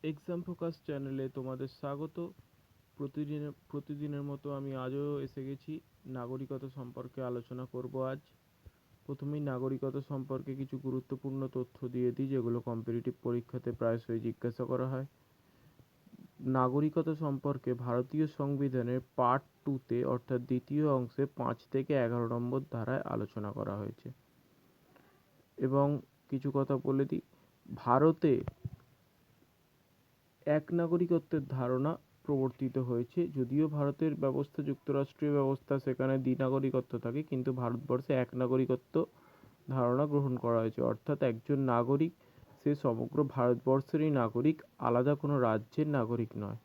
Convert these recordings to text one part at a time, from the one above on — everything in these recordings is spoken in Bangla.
এক্সাম ফোকাস চ্যানেলে তোমাদের স্বাগত। প্রতিদিনের মতো আমি আজও এসে গেছি। নাগরিকতা সম্পর্কে আলোচনা করব আজ। প্রথমেই নাগরিকতা সম্পর্কে কিছু গুরুত্বপূর্ণ তথ্য দিয়ে দিই, যেগুলো কম্পিটিটিভ পরীক্ষাতে প্রায়শই জিজ্ঞাসা করা হয়। নাগরিকতা সম্পর্কে ভারতীয় সংবিধানের পার্ট 2-তে অর্থাৎ দ্বিতীয় অংশে 5 থেকে 11 নম্বর ধারায় আলোচনা করা হয়েছে। এবং কিছু কথা বলে দিই, ভারতে এক নাগরিকত্বের ধারণা প্রবর্তিত হয়েছে। যদিও ভারতের ব্যবস্থা যুক্তরাষ্ট্রীয় ব্যবস্থা, সেখানে দ্বিনাগরিকত্ব থাকে, কিন্তু ভারতবর্ষে এক নাগরিকত্ব ধারণা গ্রহণ করা হয়েছে। অর্থাৎ একজন নাগরিক, সে সমগ্র ভারতবর্ষেরই নাগরিক, আলাদা কোনো রাজ্যের নাগরিক নয়।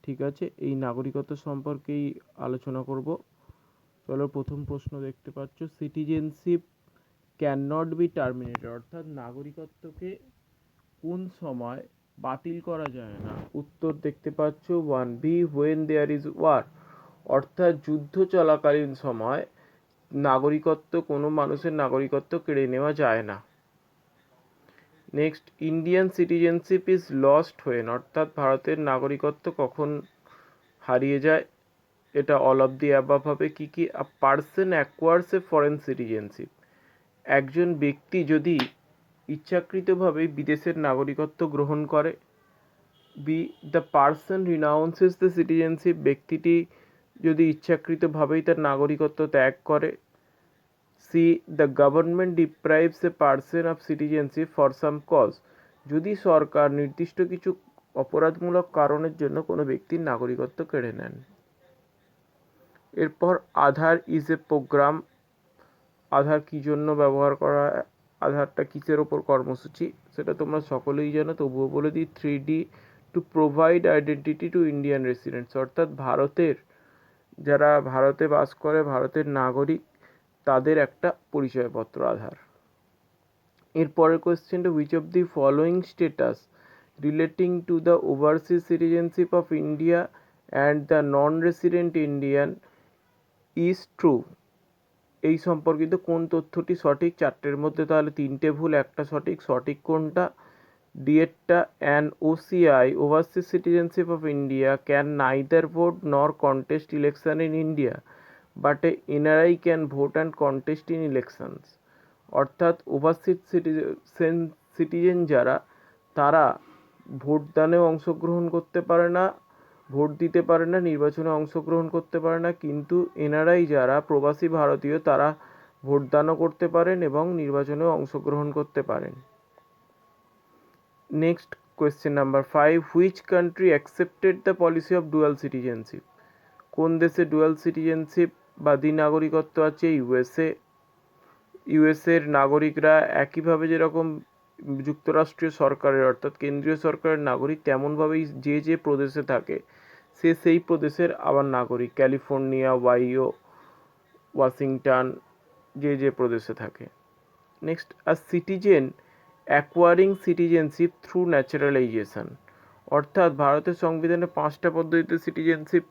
ঠিক আছে, এই নাগরিকত্ব সম্পর্কেই আলোচনা করব। চলো, প্রথম প্রশ্ন দেখতে পাচ্ছ, citizenship can not be terminated, অর্থাৎ নাগরিকত্বকে কোন সময় বাতিল করা যায় না। উত্তর দেখতে পাচ্ছ 1B, when there is war, অর্থাৎ যুদ্ধ চলাকালীন সময় নাগরিকত্ব, কোনো মানুষের নাগরিকত্ব কেড়ে নেওয়া যায় না। Next, Indian citizenship is lost when, অর্থাৎ ভারতের নাগরিকত্ব কখন হারিয়ে যায়। এটা অল অফ দি অ্যাবাভ হবে। কি কি? A person acquires a foreign citizenship, একজন ব্যক্তি যদি ইচ্ছাকৃতভাবে বিদেশের নাগরিকত্ব গ্রহণ করে। B, the person renounces the citizenship, ব্যক্তিটি যদি ইচ্ছাকৃতভাবেই তার নাগরিকত্ব ত্যাগ করে। C, the government deprives a person of citizenship for some cause, যদি সরকার নির্দিষ্ট কিছু অপরাধমূলক কারণের জন্য কোনো ব্যক্তির নাগরিকত্ব কেড়ে নেন। এরপর আধার ইজ এ প্রোগ্রাম, আধার কী জন্য ব্যবহার করা হয়, আধারটা কিসের ওপর কর্মসূচি, সেটা তোমরা সকলেই জানো, তবুও বলে দিই। 3D, to provide identity two Indian residents, অর্থাৎ ভারতের যারা ভারতে বাস করে, ভারতের নাগরিক, তাদের একটা পরিচয়পত্র আধার। এরপরের কোয়েশ্চেনটা, which of the following status relating to the overseas citizenship of India and the non resident Indian is true, এই সম্পর্কিত কোন তথ্যটি সঠিক? চারটের মধ্যে তাহলে তিনটে ভুল, একটা সঠিক। সঠিক কোনটা? ডিএটটা, an OCI overseas citizenship of India can neither vote nor contest election in India, but a NRI can vote and contest in elections, অর্থাৎ ওভারসিজ সিটিজেন যারা, তারা ভোটদানেও অংশগ্রহণ করতে পারে না, ভোট দিতে পারে না, নির্বাচনে অংশগ্রহণ করতে পারে না, কিন্তু এনআরআই যারা প্রবাসী ভারতীয়, তারা ভোটদানও করতে পারেন এবং নির্বাচনেও অংশগ্রহণ করতে পারেন। Next, question number 5, which country accepted the policy of dual citizenship, কোন দেশে ডুয়াল সিটিজেনশিপ বা দ্বিনাগরিকত্ব আছে? ইউএসের নাগরিকরা একইভাবে যেরকম যুক্তরাষ্ট্রীয় সরকারের অর্থাৎ কেন্দ্রীয় সরকারের নাগরিক, তেমনভাবেই যে যে প্রদেশে থাকে সে সেই প্রদেশের আবার নাগরিক। ক্যালিফোর্নিয়া, ওয়াইও, ওয়াশিংটন, যে যে প্রদেশে থাকে। নেক্সট, আ citizen acquiring citizenship through naturalisation, অর্থাৎ ভারতের সংবিধানে 5টা পদ্ধতিতে সিটিজেনশিপ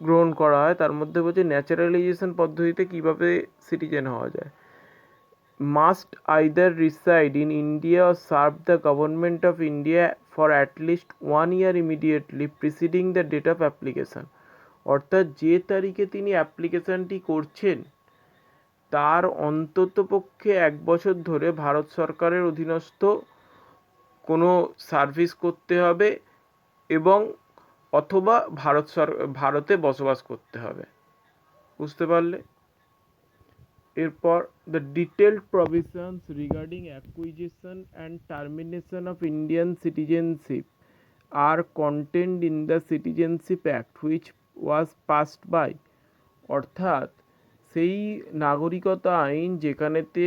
গ্রহণ করা হয়, তার মধ্যে বলছে ন্যাচারালাইজেশন পদ্ধতিতে কিভাবে সিটিজেন হওয়া যায়। Must either reside in India or serve the government of India for at least 1 year immediately preceding the date of application, অর্থাৎ যে তারিখে তিনি অ্যাপ্লিকেশনটি করছেন তার অন্ততপক্ষে 1 বছর ধরে ভারত সরকারের অধীনস্থ কোনো সার্ভিস করতে হবে এবং অথবা ভারতে বসবাস করতে হবে। বুঝতে পারলে? এরপর, the detailed provisions regarding acquisition and termination of Indian citizenship are contained in the citizenship act which was passed by, অর্থাৎ সেই নাগরিকতা আইন যেখানেতে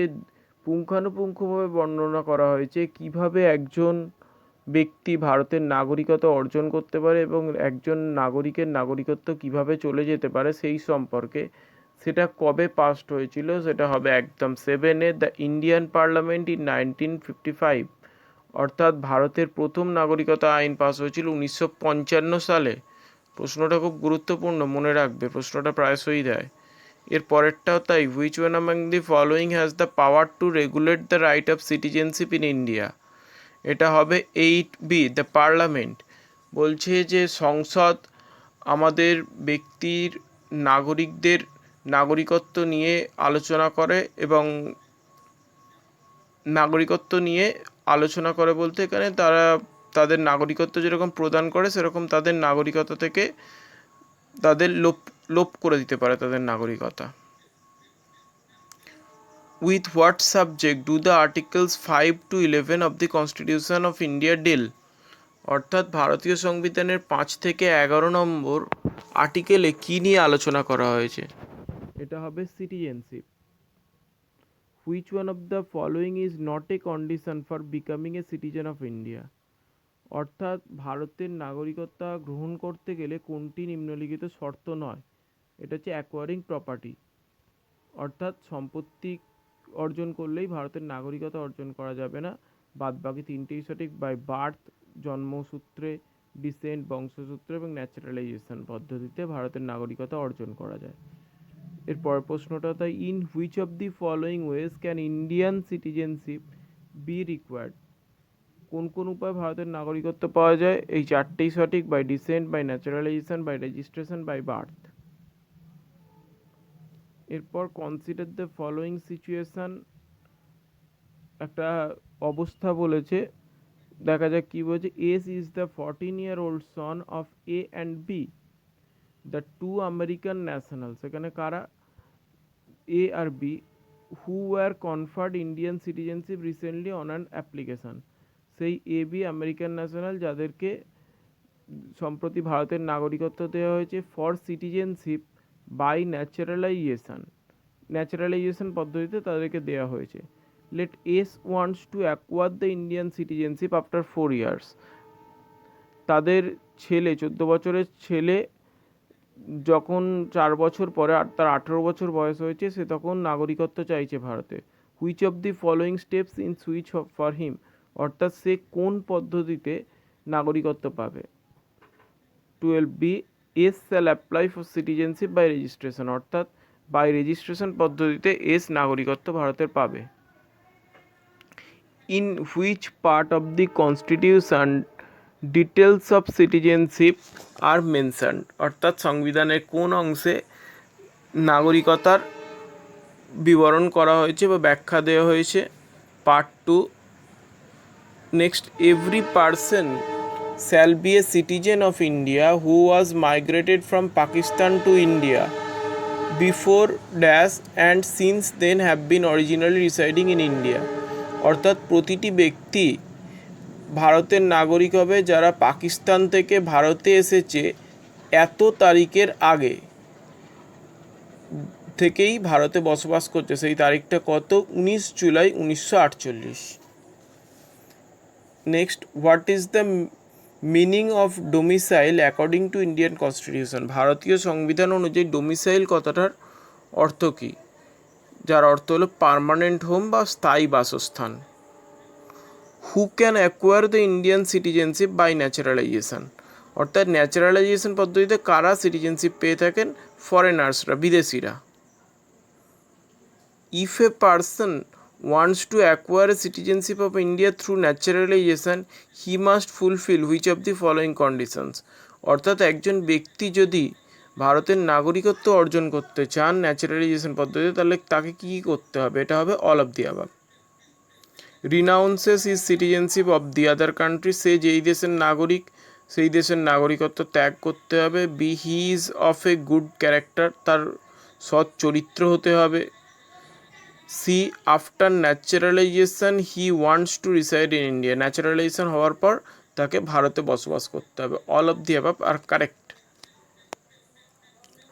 পুঙ্খানুপুঙ্খভাবে বর্ণনা করা হয়েছে কিভাবে একজন ব্যক্তি ভারতের নাগরিকতা অর্জন করতে পারে এবং একজন নাগরিকের নাগরিকত্ব কিভাবে চলে যেতে পারে সেই সম্পর্কে। সেটা কবে পাস্ট হয়েছিল? সেটা হবে একদম 7-এ দ্য ইন্ডিয়ান পার্লামেন্ট ইন 1955, অর্থাৎ ভারতের প্রথম নাগরিকতা আইন পাস হয়েছিল 1955 সালে। প্রশ্নটা খুব গুরুত্বপূর্ণ, মনে রাখবে, প্রশ্নটা প্রায়শই দেয়। এর পরেরটাও তাই, which one among the following has the power to regulate the right of citizenship in India, এটা হবে 8B, দ্য পার্লামেন্ট। বলছে যে সংসদ আমাদের ব্যক্তির নাগরিকদের নাগরিকত্ব নিয়ে আলোচনা করে এবং নাগরিকত্ব নিয়ে আলোচনা করে বলতে এখানে তারা তাদের নাগরিকত্ব যেরকম প্রদান করে সেরকম তাদের নাগরিকত্ব থেকে তাদের লোপ করে দিতে পারে তাদের নাগরিকতা। With what subject do the Articles 5 to 11 of the Constitution of India deal? অর্থাৎ ভারতীয় সংবিধানের 5 থেকে 11 নম্বর আর্টিকেলে কী নিয়ে আলোচনা করা হয়েছে? এটা হবে citizenship. Which one of the following is not a condition for becoming a citizen of India? অর্থাৎ ভারতের নাগরিকত্ব গ্রহণ করতে গেলে কোনটি নিম্নলিখিত শর্ত নয়? এটা হচ্ছে অ্যাকোয়ারিং প্রপার্টি, অর্থাৎ সম্পত্তি অর্জন করলেই ভারতের নাগরিকতা অর্জন করা যাবে না, বাদ বাকি তিনটেই সঠিক। বাই বার্থ, জন্মসূত্রে, ডিসেন্ট, বংশসূত্রে এবং ন্যাচারালাইজেশন পদ্ধতিতে ভারতের নাগরিকতা অর্জন করা যায়। এরপর প্রশ্নটা তাই, in which of the following ways can Indian citizenship be required? কোন কোন উপায়ে ভারতের নাগরিকত্ব পাওয়া যায়? এই চারটেই সঠিক, by descent, by naturalization, by registration, by birth. এরপর কনসিডার দ্য ফলোয়িং সিচুয়েশন, একটা অবস্থা বলেছে, দেখা যাক কি বলছে। S is the 14-year-old son of A and B, the two American nationals, এখানে কারা? এ আর B, who were conferred Indian citizenship recently on an application, সেই এ বি আমেরিকান ন্যাশনাল যাদেরকে সম্প্রতি ভারতের নাগরিকত্ব দেওয়া হয়েছে ফর সিটিজেনশিপ বাই ন্যাচারালাইজেশন পদ্ধতিতে তাদেরকে দেওয়া হয়েছে। Let S wants to acquire the Indian citizenship after 4 years, তাদের ছেলে 14 বছরের ছেলে যখন 4 বছর পরে তার 18 বছর বয়স হয়েছে সে তখন নাগরিকত্ব চাইছে ভারতে। Which of the following steps in such for him, অর্থাৎ সে কোন পদ্ধতিতে নাগরিকত্ব পাবে? 12B, S shall apply for citizenship by registration, অর্থাৎ বাই রেজিস্ট্রেশন পদ্ধতিতে এস নাগরিকত্ব ভারতের পাবে। In which part of the constitution details of citizenship are mentioned, অর্থাৎ সংবিধানের কোন অংশে নাগরিকতার বিবরণ করা হয়েছে বা ব্যাখ্যা দেওয়া হয়েছে? Part 2। Next, every person shall be a citizen of India who was migrated from Pakistan to India before dash and since then have been originally residing in India, অর্থাৎ প্রতিটি ব্যক্তি ভারতের নাগরিক হবে যারা পাকিস্তান থেকে ভারতে এসেছে এত তারিখের আগে থেকেই ভারতে বসবাস করছে। সেই তারিখটা কত? 19 July 1948। Next, what is the meaning of domicile according to Indian constitution, ভারতীয় সংবিধান অনুযায়ী ডোমিসাইল কথাটার অর্থ কী? যার অর্থ হলো পার্মানেন্ট হোম বা স্থায়ী বাসস্থান। Who can acquire the Indian citizenship by naturalization, অর্থাৎ ন্যাচারালাইজেশন পদ্ধতিতে কারা সিটিজেনশিপ পেয়ে থাকেন? ফরেনার্সরা, বিদেশিরা। If a person wants to acquire a citizenship of India through naturalization, he must fulfill which of the following conditions, অর্থাৎ একজন ব্যক্তি যদি ভারতের নাগরিকত্ব অর্জন করতে চান ন্যাচারালাইজেশন পদ্ধতিতে তাহলে তাকে কী করতে হবে? এটা হবে all of the above. Renounces his citizenship of the other country, সে যেই দেশের নাগরিক সেই দেশের নাগরিকত্ব ত্যাগ করতে হবে। B, he is of a good character, তার সৎ চরিত্র হতে হবে। C, after naturalization he wants to reside in India, naturalization হওয়ার পর তাকে ভারতে বসবাস করতে হবে। All of the above are correct.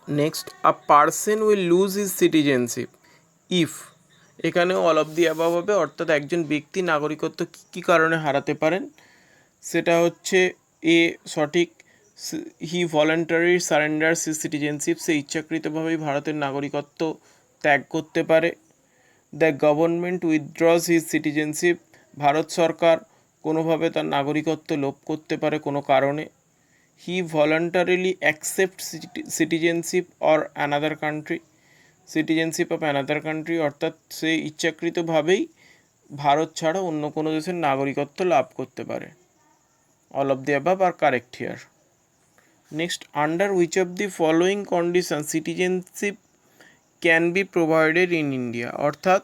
Next, a person will lose his citizenship if, এখানে অল অফ দি অ্যাবাভ হবে, অর্থাৎ একজন ব্যক্তি নাগরিকত্ব কী কী কারণে হারাতে পারেন? সেটা হচ্ছে এ সঠিক, he voluntary surrender his citizenship, সে ইচ্ছাকৃতভাবেই ভারতের নাগরিকত্ব ত্যাগ করতে পারে। The government withdraws his citizenship, ভারত সরকার কোনোভাবে তার নাগরিকত্ব লোপ করতে পারে কোনো কারণে। He voluntarily accept citizenship or another country, citizenship of another country, অর্থাৎ সে ইচ্ছাকৃতভাবেই ভারত ছাড়া অন্য কোনো দেশের নাগরিকত্ব লাভ করতে পারে। All of the above are correct here. Next, under which of the following condition citizenship can be provided in India, অর্থাৎ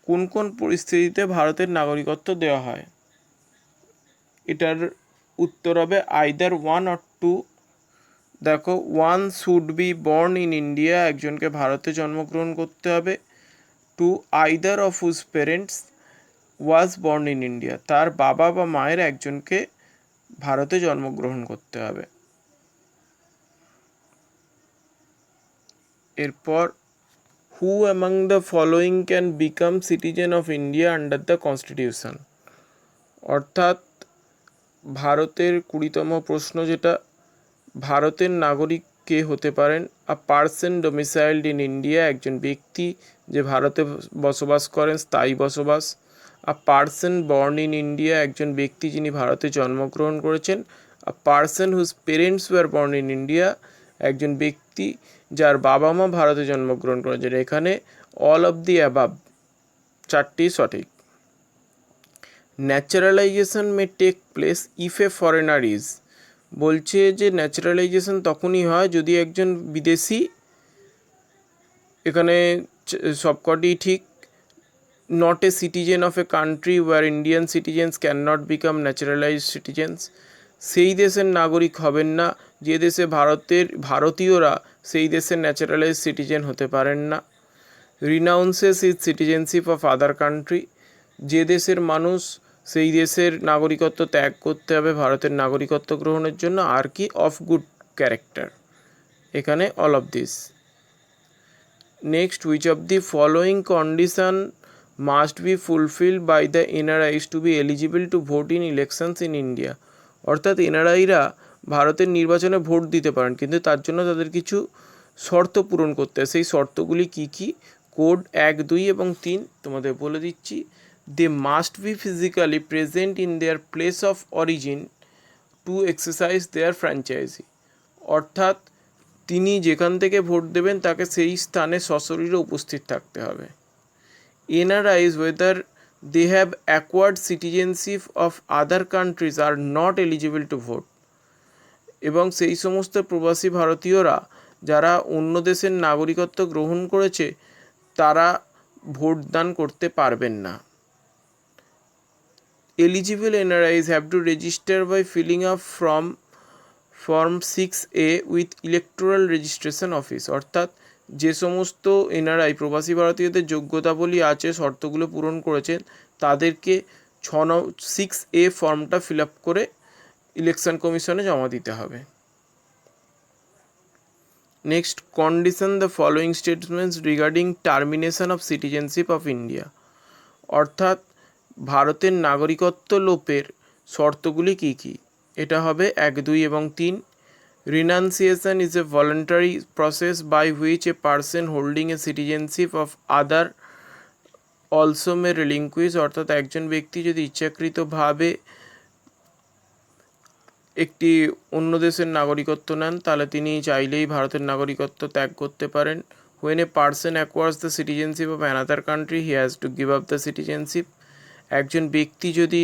কোন কোন পরিস্থিতিতে ভারতের নাগরিকত্ব দেওয়া হয়। এটার উত্তর হবে আইদার ওয়ান অর টু। দেখো, one should be born in India, একজনকে ভারতে জন্মগ্রহণ করতে হবে। Two, either of whose parents was born in India, তার বাবা বা মায়ের একজনকে ভারতে জন্মগ্রহণ করতে হবে। এরপর, who among the following can become citizen of India under the constitution, অর্থাৎ ভারতের 20তম প্রশ্ন যেটা, ভারতের নাগরিক কে হতে পারেন। A person domiciled in India, একজন ব্যক্তি যে ভারতে বসবাস করেন, স্থায়ী বসবাস। A person born in India, একজন ব্যক্তি যিনি ভারতে জন্মগ্রহণ করেছেন। A person whose parents were born in India, একজন ব্যক্তি যার বাবা মা ভারতে জন্মগ্রহণ করেছেন। এখানে অল অফ দি অ্যাবাভ, চারটি সঠিক। Naturalization may take place if a foreigner is, বলছে যে ন্যাচারালাইজেশন তখনই হয় যদি একজন বিদেশি, এখানে সবকটি ঠিক। Not a citizen of a country where Indian citizens can not become naturalized citizens, সেই দেশের নাগরিক হবেন না যে দেশে ভারতীয়রা সেই দেশের ন্যাচারালাইজড সিটিজেন হতে পারেন না। Renounces is citizenship of other country, যে দেশের মানুষ সেই দেশের নাগরিকত্ব ত্যাগ করতে হবে ভারতের নাগরিকত্ব গ্রহণের জন্য। আর কি, অফ গুড ক্যারেক্টার, এখানে all of this. Next, which of the following condition must be fulfil by the NRIs to be eligible to vote in elections in India, অর্থাৎ এনআরআইরা ভারতের নির্বাচনে ভোট দিতে পারেন, কিন্তু তার জন্য তাদের কিছু শর্ত পূরণ করতে হয়। সেই শর্তগুলি কি কি, কোড 1, 2 এবং 3 তোমাদের বলে দিচ্ছি। They must be physically present in their place of origin to exercise their franchise, অর্থাৎ তিনি যেখান থেকে ভোট দেবেন তাকে সেই স্থানে সশরীরে উপস্থিত থাকতে হবে। NRIs whether they have acquired citizenship of other countries are not eligible to vote, এবং সেই সমস্ত প্রবাসী ভারতীয়রা যারা অন্য দেশের নাগরিকত্ব গ্রহণ করেছে তারা ভোটদান করতে পারবেন না। Eligible NRIs have to register by filling up form 6A with electoral registration office, অর্থাৎ যে সমস্ত এনআরআই প্রবাসী ভারতীয়দের যোগ্যতাবলী আছে, শর্তগুলো পূরণ করেছেন, তাদেরকে 6A ফর্মটা ফিল আপ করে ইলেকশন কমিশনে জমা দিতে হবে। Next, condition the following statements regarding termination of citizenship of India, অর্থাৎ ভারতের নাগরিকত্ব লোপের শর্তগুলি কী কী। এটা হবে 1, 2 এবং 3। Renunciation is a voluntary process by which a person holding a citizenship of other also may relinquish, অর্থাৎ একজন ব্যক্তি যদি ইচ্ছাকৃতভাবে একটি অন্য দেশের নাগরিকত্ব নেন তাহলে তিনি চাইলেই ভারতের নাগরিকত্ব ত্যাগ করতে পারেন। When a person acquires the citizenship of another country he has to give up the citizenship, একজন ব্যক্তি যদি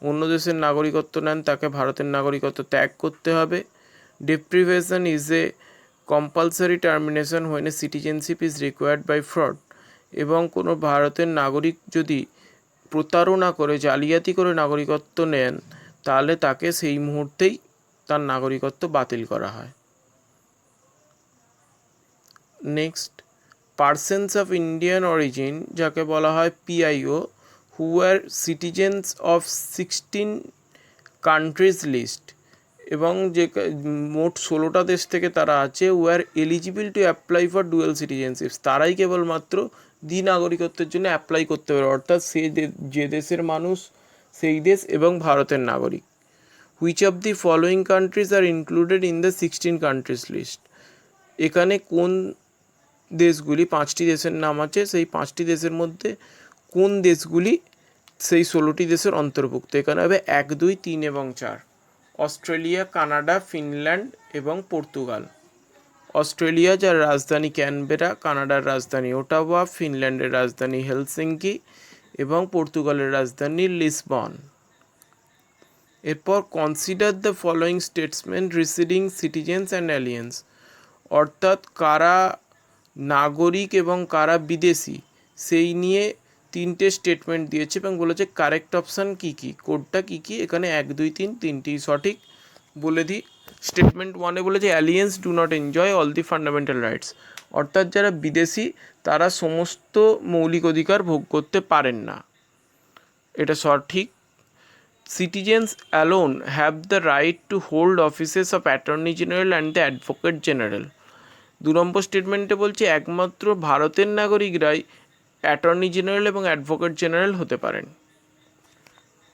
অন্য দেশের নাগরিকত্ব নেন তাকে ভারতের নাগরিকত্ব ত্যাগ করতে হবে। Deprivation is a compulsory termination when a citizenship is required by fraud, এবং কোনো ভারতের নাগরিক যদি প্রতারণা করে জালিয়াতি করে নাগরিকত্ব নেন তাহলে তাকে সেই মুহূর্তেই তার নাগরিকত্ব বাতিল করা হয়। Next, persons of Indian origin যাকে বলা হয় PIO who are citizens of 16 countries list, এবং যে মোট 16টা দেশ থেকে তারা আছে, who are eligible to apply for dual citizenships, তারাই কেবলমাত্র দ্বি-নাগরিকত্বের জন্য অ্যাপ্লাই করতে পারে, অর্থাৎ সে যে দেশের মানুষ সেই দেশ এবং ভারতের নাগরিক। Which of the following countries are included in the 16 countries list, এখানে কোন দেশগুলি, 5টি দেশের নাম আছে, সেই 5টি দেশের মধ্যে কোন দেশগুলি সেই 16টি দেশের অন্তর্ভুক্ত। এখানে হবে 1, 2, 3 এবং 4। অস্ট্রেলিয়া, কানাডা, ফিনল্যান্ড এবং পর্তুগাল। অস্ট্রেলিয়া যার রাজধানী ক্যানবেরা, কানাডার রাজধানী ওটাওয়া, ফিনল্যান্ডের রাজধানী হেলসিঙ্কি এবং পর্তুগালের রাজধানী লিসবন। এরপর consider the following statements residing citizens and aliens, অর্থাৎ কারা নাগরিক এবং কারা বিদেশি সেই নিয়ে তিনটে স্টেটমেন্ট দিয়েছে এবং বলেছে কারেক্ট অপশান কী কী, কোডটা কী কী। এখানে 1, 2, 3 তিনটি সঠিক। বলে দিই, স্টেটমেন্ট 1-এ বলেছে alliance do not enjoy all the fundamental rights, অর্থাৎ যারা বিদেশি তারা সমস্ত মৌলিক অধিকার ভোগ করতে পারেন না, এটা সঠিক। Citizens alone have the right to hold offices of attorney general and the advocate general. 2 নম্বর স্টেটমেন্টে বলছে একমাত্র ভারতের নাগরিকরাই অ্যাটর্নি জেনারেল এবং অ্যাডভোকেট জেনারেল হতে পারেন।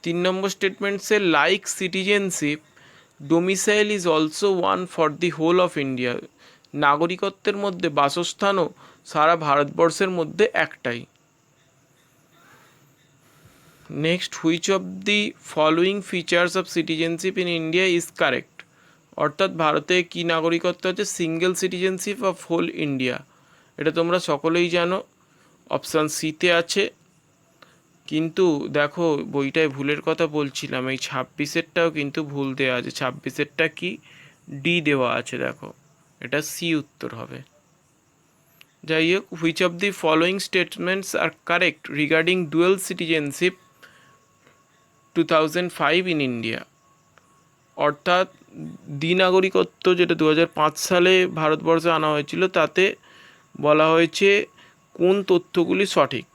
3 নম্বর স্টেটমেন্টসে like citizenship domicile is also one for the whole of India, নাগরিকত্বের মধ্যে বাসস্থানও সারা ভারতবর্ষের মধ্যে একটাই। Next, which of the following features of citizenship in India is correct, অর্থাৎ ভারতে কি নাগরিকত্ব আছে, single citizenship of whole India, এটা তোমরা সকলেই জানো, অপশান সিতে আছে। কিন্তু দেখো বইটায় ভুলের কথা বলছিলাম, এই 26-এরটাও কিন্তু ভুল দেওয়া আছে, 26-এরটা কি ডি দেওয়া আছে, দেখো এটা সি উত্তর হবে। যাই হোক, which of the following statements are correct regarding dual citizenship 2005 in India, অর্থাৎ দ্বিনাগরিকত্ব যেটা 2005 সালে ভারতবর্ষে আনা হয়েছিল তাতে বলা হয়েছে কোন তথ্যগুলি সঠিক।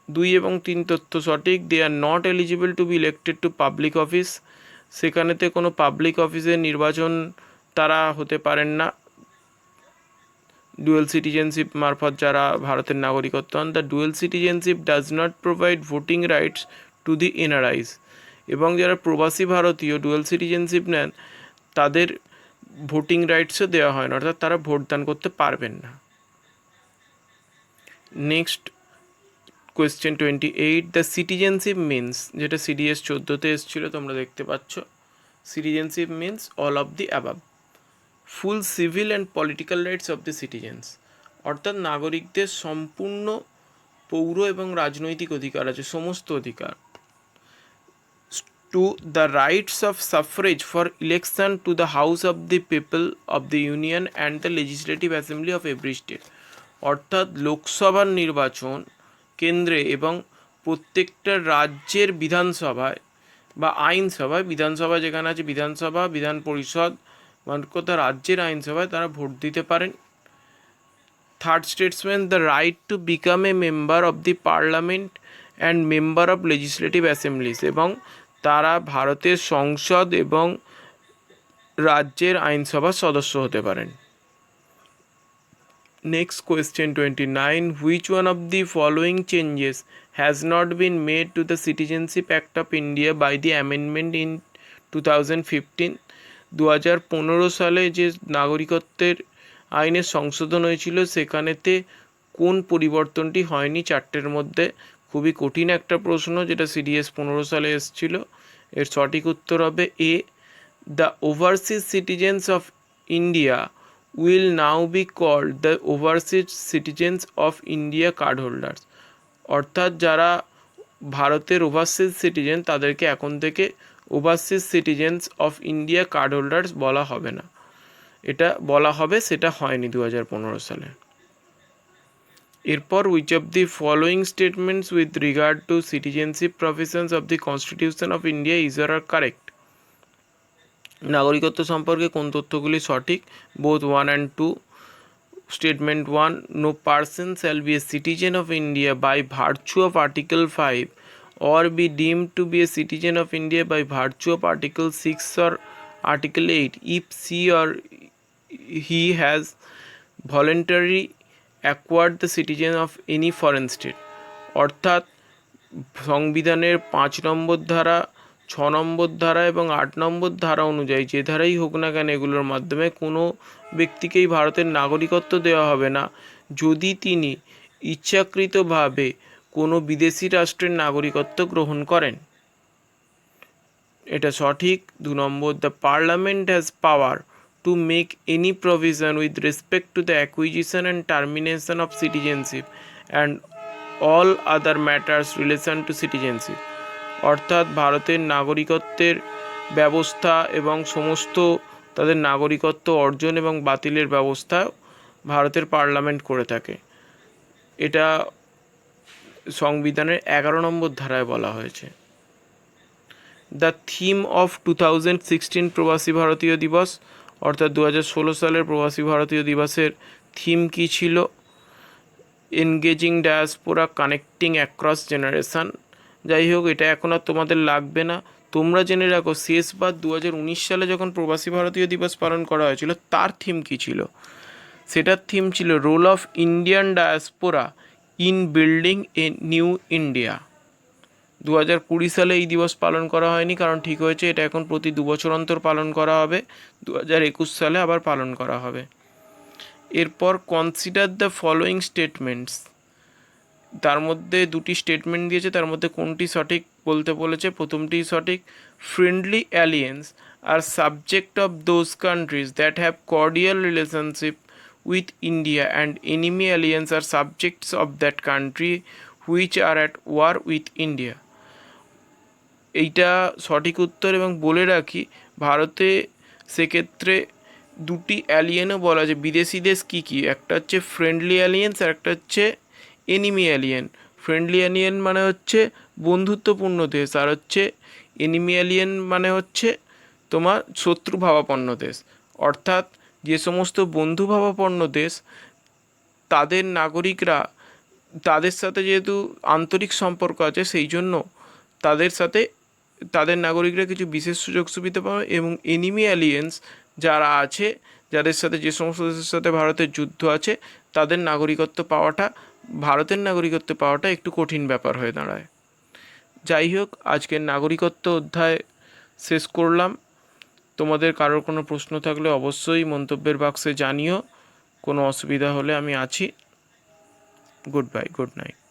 2 এবং 3 তথ্য সঠিক। They are not eligible to be elected to public office, সেখানেতে কোনো পাবলিক অফিসের নির্বাচন তারা হতে পারেন না ডুয়েল সিটিজেনশিপ মারফত যারা ভারতের নাগরিকত্ব হন। The dual citizenship does not provide voting rights to the এনআরআইস, এবং যারা প্রবাসী ভারতীয় ডুয়েল সিটিজেনশিপ নেন তাদের ভোটিং রাইটসও দেওয়া হয় না, অর্থাৎ তারা ভোটদান করতে পারবেন না। Next question 28, the citizenship means, যেটা সিডিএস 14-তে এসেছিলো তোমরা দেখতে পাচ্ছ, citizenship means all of the above, full civil and political rights of the citizens, অর্থাৎ নাগরিকদের সম্পূর্ণ পৌর এবং রাজনৈতিক অধিকার আছে, সমস্ত অধিকার। To the rights of suffrage for election to the house of the people of the union and the legislative assembly of every state, অর্থাৎ লোকসভার নির্বাচন কেন্দ্রে এবং প্রত্যেকটা রাজ্যের বিধানসভায় বা আইনসভায়, বিধানসভা যেখানে আছে বিধানসভা, বিধান পরিষদ, মানে কোথা রাজ্যের আইনসভায় তারা ভোট দিতে পারেন। Third statement, the right to become a member of the parliament and member of legislative assemblies, এবং তারা ভারতের সংসদ এবং রাজ্যের আইনসভার সদস্য হতে পারেন। Next question 29, which one of the following changes has not been made to the Citizenship Act of India by the amendment in 2015? 2015 সালে যে নাগরিকত্বের আইনের সংশোধন হয়েছিল সেখানেতে কোন পরিবর্তনটি হয়নি, 4টের মধ্যে। খুবই কঠিন একটা প্রশ্ন যেটা সিডিএস 15 সালে এসেছিল। এর সঠিক উত্তর হবে A, the overseas citizens of India will now be called the overseas citizens of India card holders, অর্থাৎ যারা ভারতের ওভারসিজ সিটিজেন তাদেরকে এখন থেকে overseas citizens of India card holders বলা হবে না, এটা বলা হবে, সেটা হয়নি 2015 সালে। এরপর which of the following statements with regard to citizenship provisions of the Constitution of India is or are correct, নাগরিকত্ব সম্পর্কে কোন তথ্যগুলি সঠিক, both 1 and 2। Statement 1, no person shall be a citizen of India by virtue of article 5 or be deemed to be a citizen of India by virtue of Article 6 or Article 8 if she or he has voluntarily acquired the citizen of any foreign state, অর্থাৎ সংবিধানের 5 নম্বর ধারা, 6 নম্বর ধারা এবং 8 নম্বর ধারা অনুযায়ী যে ধারাই হোক না কেন এগুলোর মাধ্যমে কোনো ব্যক্তিকেই ভারতের নাগরিকত্ব দেওয়া হবে না যদি তিনি ইচ্ছাকৃতভাবে কোনো বিদেশি রাষ্ট্রের নাগরিকত্ব গ্রহণ করেন, এটা সঠিক। 2 নম্বর, the parliament has power to make any provision with respect to the acquisition and termination of citizenship and all other matters relation to citizenship, অর্থাৎ ভারতের নাগরিকত্বের ব্যবস্থা এবং সমস্ত তাদের নাগরিকত্ব অর্জন এবং বাতিলের ব্যবস্থা ভারতের পার্লামেন্ট করে থাকে। এটা সংবিধানের 11 নম্বর ধারায় বলা হয়েছে। দ্য থিম অফ 2016 প্রবাসী ভারতীয় দিবস, অর্থাৎ 2016 সালের প্রবাসী ভারতীয় দিবসের থিম কী ছিল? Engaging diaspora connecting across generation. যাই হোক, এটা এখন আর তোমাদের লাগবে না। তোমরা জেনে রাখো শেষবার 2019 সালে যখন প্রবাসী ভারতীয় দিবস পালন করা হয়েছিল তার থিম কী ছিল? সেটার থিম ছিল role of Indian diaspora in building a new India. 2020 সালে এই দিবস পালন করা হয়নি, কারণ ঠিক হয়েছে এটা এখন প্রতি 2 বছর অন্তর পালন করা হবে। 2021 সালে আবার পালন করা হবে। এরপর কনসিডার দ্য ফলোয়িং স্টেটমেন্টস, তার মধ্যে দুটি স্টেটমেন্ট দিয়েছে, তার মধ্যে কোনটি সঠিক বলতে বলেছে। প্রথমটি সঠিক, friendly aliens are subject of those countries that have cordial relationship with India and enemy aliens are subjects of that country which are at war with India. এইটা সঠিক উত্তর। এবং বলে রাখি, ভারতে সেক্ষেত্রে দুটি অ্যালিয়েনও বলা যায়, বিদেশি দেশ কী কী, একটা হচ্ছে ফ্রেন্ডলি অ্যালিয়েন্স আর একটা হচ্ছে এনিমি অ্যালিয়েন। ফ্রেন্ডলি অ্যালিয়েন মানে হচ্ছে বন্ধুত্বপূর্ণ দেশ, আর হচ্ছে এনিমি অ্যালিয়েন মানে হচ্ছে তোমার শত্রুভাবাপন্ন দেশ। অর্থাৎ যে সমস্ত বন্ধুভাবাপন্ন দেশ তাদের নাগরিকরা, তাদের সাথে যেহেতু আন্তরিক সম্পর্ক আছে সেই জন্য তাদের সাথে তাদের নাগরিকরা কিছু বিশেষ সুযোগ সুবিধা পাবে। এবং এনিমি অ্যালিয়েন্স যারা আছে, যাদের সাথে যে সমস্ত দেশের সাথে ভারতের যুদ্ধ আছে, তাদের নাগরিকত্ব পাওয়াটা, ভারতের নাগরিকত্ব পাওয়াটা একটু কঠিন ব্যাপার হয়ে দাঁড়ায়। যাই হোক, আজকের নাগরিকত্ব অধ্যায় শেষ করলাম। তোমাদের কারোর কোনো প্রশ্ন থাকলে অবশ্যই মন্তব্যের বাক্সে জানিও। কোনো অসুবিধা হলে আমি আছি। Good bye, good night.